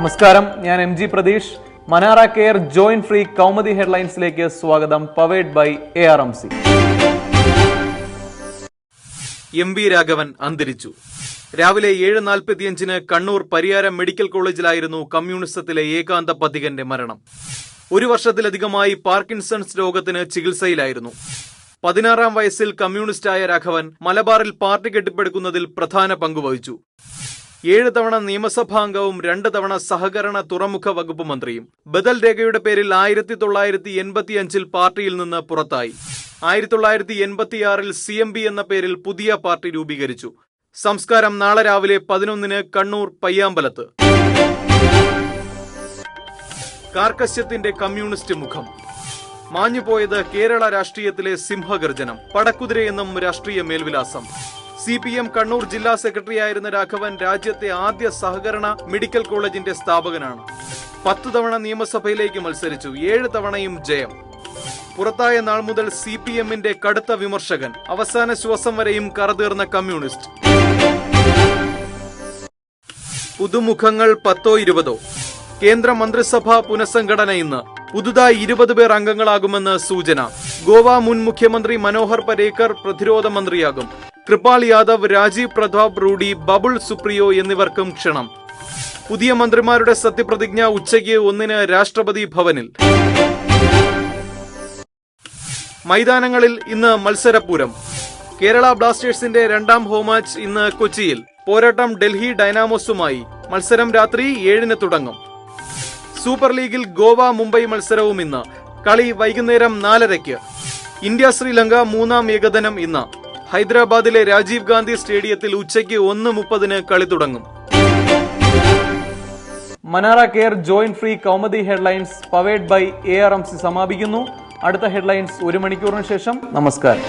നമസ്കാരം, ഞാൻ M G Pratheesh. മനാറ കെയർ ജോയിന്റ് ഫ്രീ കൗമുദി ഹെഡ്ലൈൻസിലേക്ക് സ്വാഗതം. Powered by ARMC. M V Raghavan അന്തരിച്ചു. രാവിലെ 7:45 കണ്ണൂർ പരിയാരം മെഡിക്കൽ കോളേജിലായിരുന്നു കമ്മ്യൂണിസത്തിലെ ഏകാന്ത പഥികന്റെ മരണം. 1 വർഷത്തിലധികമായി പാർക്കിൻസൺസ് രോഗത്തിന് ചികിത്സയിലായിരുന്നു. 16-ാം വയസ്സിൽ കമ്മ്യൂണിസ്റ്റായ രാഘവൻ മലബാറിൽ പാർട്ടി കെട്ടിപ്പടുക്കുന്നതിൽ പ്രധാന പങ്കുവഹിച്ചു. 7 തവണ നിയമസഭാംഗവും 2 തവണ സഹകരണ തുറമുഖ വകുപ്പ് മന്ത്രിയും. ബദൽ രേഖയുടെ പേരിൽ 1985 പാർട്ടിയിൽ നിന്ന് പുറത്തായി. 1986 CMB എന്ന പേരിൽ പുതിയ പാർട്ടി രൂപീകരിച്ചു. സംസ്കാരം നാളെ രാവിലെ 11 കണ്ണൂർ പയ്യാമ്പലത്ത്. കാർക്കശ്യത്തിന്റെ കമ്മ്യൂണിസ്റ്റ് മുഖം. മാഞ്ഞുപോയത് കേരള രാഷ്ട്രീയത്തിലെ സിംഹഗർജനം. പടക്കുതിരയെന്നും രാഷ്ട്രീയ മേൽവിലാസം. CPM കണ്ണൂർ ജില്ലാ സെക്രട്ടറിയായിരുന്ന രാഘവൻ രാജ്യത്തെ ആദ്യ സഹകരണ മെഡിക്കൽ കോളേജിന്റെ സ്ഥാപകനാണ്. 10 തവണ നിയമസഭയിലേക്ക് മത്സരിച്ചു. 7 തവണയും ജയം. പുറത്തായ നാൾ മുതൽ CPMന്റെ കടുത്ത വിമർശകൻ. അവസാന ശ്വാസം വരെയും കറതീർന്ന കമ്മ്യൂണിസ്റ്റ്. പുതുമുഖങ്ങൾ 10-20. കേന്ദ്ര മന്ത്രിസഭാ പുനഃസംഘടന ഇന്ന്. പുതുതായി 20 പേർ അംഗങ്ങളാകുമെന്ന് സൂചന. ഗോവ മുൻ മുഖ്യമന്ത്രി മനോഹർ പരേക്കർ പ്രതിരോധ മന്ത്രിയാകും. കൃപാൽ യാദവ്, രാജീവ് പ്രതാപ് റൂഡി, ബബുൾ സുപ്രിയോ എന്നിവർക്കും ക്ഷണം. പുതിയ മന്ത്രിമാരുടെ സത്യപ്രതിജ്ഞ ഉച്ചയ്ക്ക് 1 രാഷ്ട്രപതി ഭവനിൽ. മൈതാനങ്ങളിൽ ഇന്ന് മത്സരപൂരം. കേരള ബ്ലാസ്റ്റേഴ്സിന്റെ 2ാം ഹോം മാച്ച് ഇന്ന് കൊച്ചിയിൽ. പോരാട്ടം ഡൽഹി ഡൈനാമോസുമായി. മത്സരം രാത്രി 7 തുടങ്ങും. സൂപ്പർ ലീഗിൽ ഗോവ മുംബൈ മത്സരവും ഇന്ന്. കളി വൈകുന്നേരം 4:30. ഇന്ത്യ ശ്രീലങ്ക 3ാം ഏകദിനം ഇന്ന്. ഹൈദരാബാദിലെ രാജീവ് ഗാന്ധി സ്റ്റേഡിയത്തിൽ ഉച്ചയ്ക്ക് 1:30 കളി തുടങ്ങും. മനാറ care joint free Kaumudi headlines powered by ARMC സമാപിക്കുന്നു. അടുത്ത ഹെഡ്ലൈൻസ് 1 മണിക്കൂറിന് ശേഷം. നമസ്കാരം.